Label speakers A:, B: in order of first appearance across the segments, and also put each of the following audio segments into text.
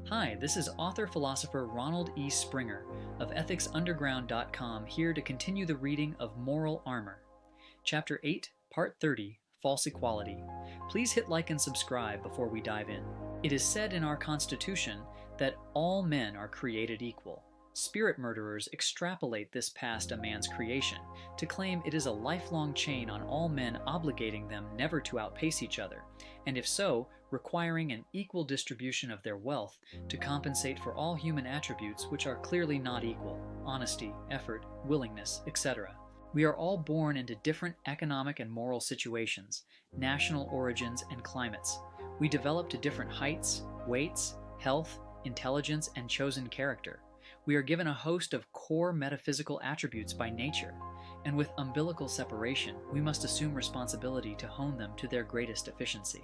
A: Hi, this is author-philosopher Ronald E. Springer of ethicsunderground.com here to continue the reading of Moral Armor. Chapter 8, Part 30, False Equality. Please hit like and subscribe before we dive in. It is said in our Constitution that all men are created equal. Spirit murderers extrapolate this past a man's creation to claim it is a lifelong chain on all men obligating them never to outpace each other, and if so, requiring an equal distribution of their wealth to compensate for all human attributes which are clearly not equal: honesty, effort, willingness, etc. We are all born into different economic and moral situations, national origins, and climates. We develop to different heights, weights, health, intelligence, and chosen character. We are given a host of core metaphysical attributes by nature, and with umbilical separation, we must assume responsibility to hone them to their greatest efficiency.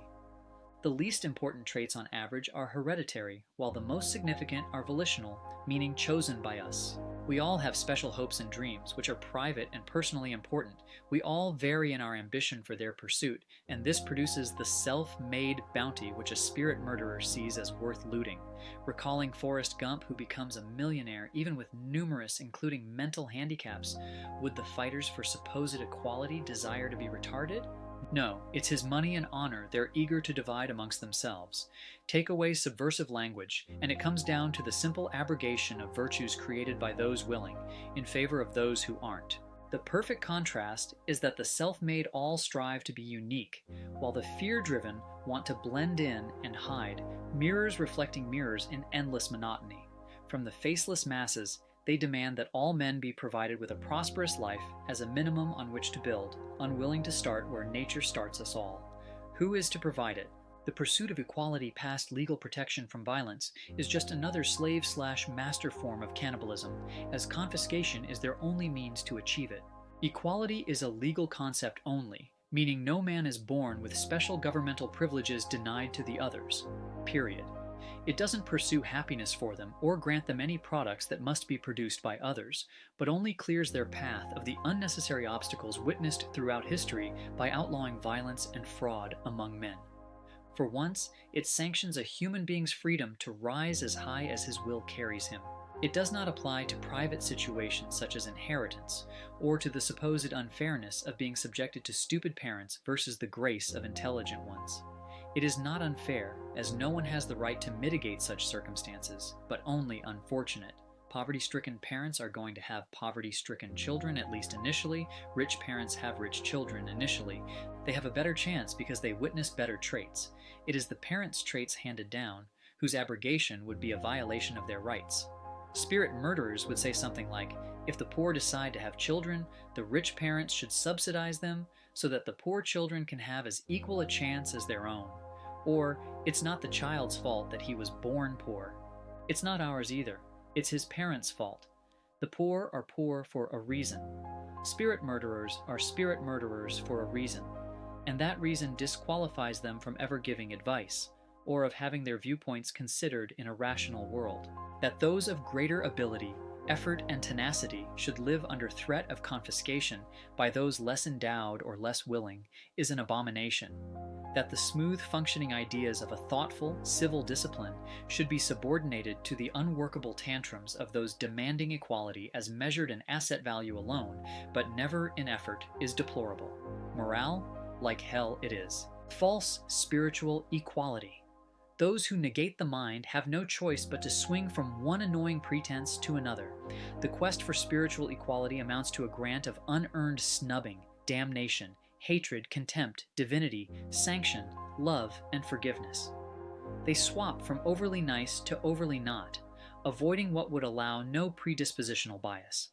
A: The least important traits on average are hereditary, while the most significant are volitional, meaning chosen by us. We all have special hopes and dreams, which are private and personally important. We all vary in our ambition for their pursuit, and this produces the self-made bounty which a spirit murderer sees as worth looting. Recalling Forrest Gump, who becomes a millionaire even with numerous, including mental handicaps, would the fighters for supposed equality desire to be retarded? No, it's his money and honor they're eager to divide amongst themselves. Take away subversive language, and it comes down to the simple abrogation of virtues created by those willing, in favor of those who aren't. The perfect contrast is that the self-made all strive to be unique, while the fear-driven want to blend in and hide, mirrors reflecting mirrors in endless monotony. From the faceless masses, they demand that all men be provided with a prosperous life as a minimum on which to build, unwilling to start where nature starts us all. Who is to provide it? The pursuit of equality past legal protection from violence is just another slave/master form of cannibalism, as confiscation is their only means to achieve it. Equality is a legal concept only, meaning no man is born with special governmental privileges denied to the others. Period. It doesn't pursue happiness for them or grant them any products that must be produced by others, but only clears their path of the unnecessary obstacles witnessed throughout history by outlawing violence and fraud among men. For once, it sanctions a human being's freedom to rise as high as his will carries him. It does not apply to private situations such as inheritance, or to the supposed unfairness of being subjected to stupid parents versus the grace of intelligent ones. It is not unfair, as no one has the right to mitigate such circumstances, but only unfortunate. Poverty-stricken parents are going to have poverty-stricken children, at least initially. Rich parents have rich children initially. They have a better chance because they witness better traits. It is the parents' traits handed down, whose abrogation would be a violation of their rights. Spirit murderers would say something like, if the poor decide to have children, the rich parents should subsidize them so that the poor children can have as equal a chance as their own. Or, it's not the child's fault that he was born poor. It's not ours either. It's his parents' fault. The poor are poor for a reason. Spirit murderers are spirit murderers for a reason, and that reason disqualifies them from ever giving advice, or of having their viewpoints considered in a rational world. That those of greater ability, effort, and tenacity should live under threat of confiscation by those less endowed or less willing is an abomination. That the smooth functioning ideas of a thoughtful, civil discipline should be subordinated to the unworkable tantrums of those demanding equality as measured in asset value alone, but never in effort, is deplorable. Morale? Like hell it is. False spiritual equality. Those who negate the mind have no choice but to swing from one annoying pretense to another. The quest for spiritual equality amounts to a grant of unearned snubbing, damnation, hatred, contempt, divinity, sanction, love, and forgiveness. They swap from overly nice to overly not, avoiding what would allow no predispositional bias.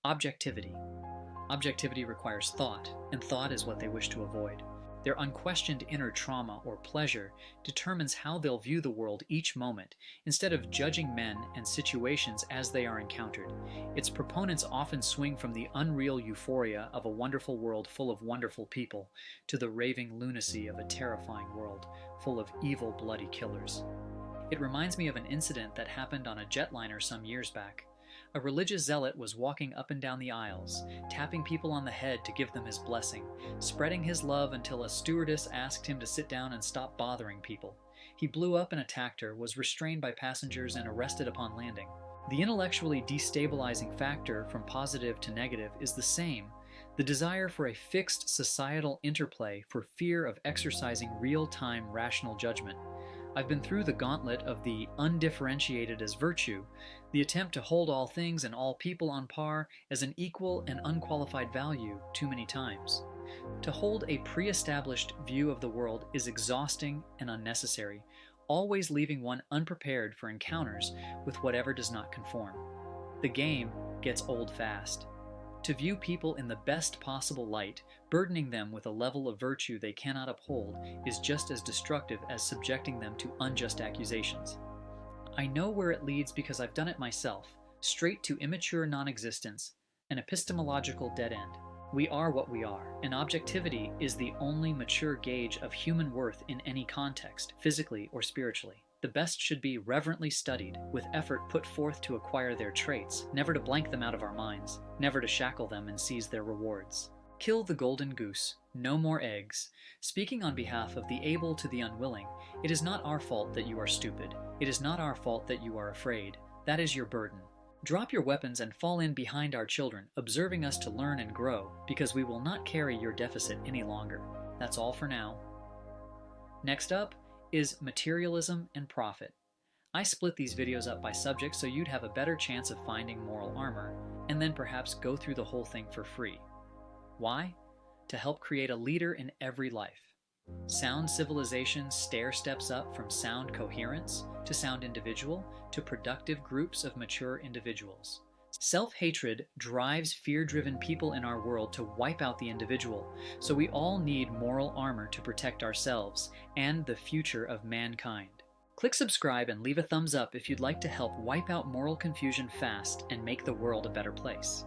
A: Objectivity. Objectivity requires thought, and thought is what they wish to avoid. Their unquestioned inner trauma or pleasure determines how they'll view the world each moment, instead of judging men and situations as they are encountered. Its proponents often swing from the unreal euphoria of a wonderful world full of wonderful people to the raving lunacy of a terrifying world full of evil, bloody killers. It reminds me of an incident that happened on a jetliner some years back. A religious zealot was walking up and down the aisles, tapping people on the head to give them his blessing, spreading his love until a stewardess asked him to sit down and stop bothering people. He blew up and attacked her, was restrained by passengers, and arrested upon landing. The intellectually destabilizing factor from positive to negative is the same: the desire for a fixed societal interplay for fear of exercising real-time rational judgment. I've been through the gauntlet of the undifferentiated as virtue, the attempt to hold all things and all people on par as an equal and unqualified value too many times. To hold a pre-established view of the world is exhausting and unnecessary, always leaving one unprepared for encounters with whatever does not conform. The game gets old fast. To view people in the best possible light, burdening them with a level of virtue they cannot uphold, is just as destructive as subjecting them to unjust accusations. I know where it leads because I've done it myself, straight to immature non-existence, an epistemological dead end. We are what we are, and objectivity is the only mature gauge of human worth in any context, physically or spiritually. The best should be reverently studied, with effort put forth to acquire their traits, never to blank them out of our minds, never to shackle them and seize their rewards. Kill the golden goose, no more eggs. Speaking on behalf of the able to the unwilling, it is not our fault that you are stupid. It is not our fault that you are afraid. That is your burden. Drop your weapons and fall in behind our children, observing us to learn and grow, because we will not carry your deficit any longer. That's all for now. Next up is materialism and profit. I split these videos up by subject so you'd have a better chance of finding moral armor, and then perhaps go through the whole thing for free. Why? To help create a leader in every life. Sound civilization stair-steps up from sound coherence to sound individual to productive groups of mature individuals. Self-hatred drives fear-driven people in our world to wipe out the individual, so we all need moral armor to protect ourselves and the future of mankind. Click subscribe and leave a thumbs up if you'd like to help wipe out moral confusion fast and make the world a better place.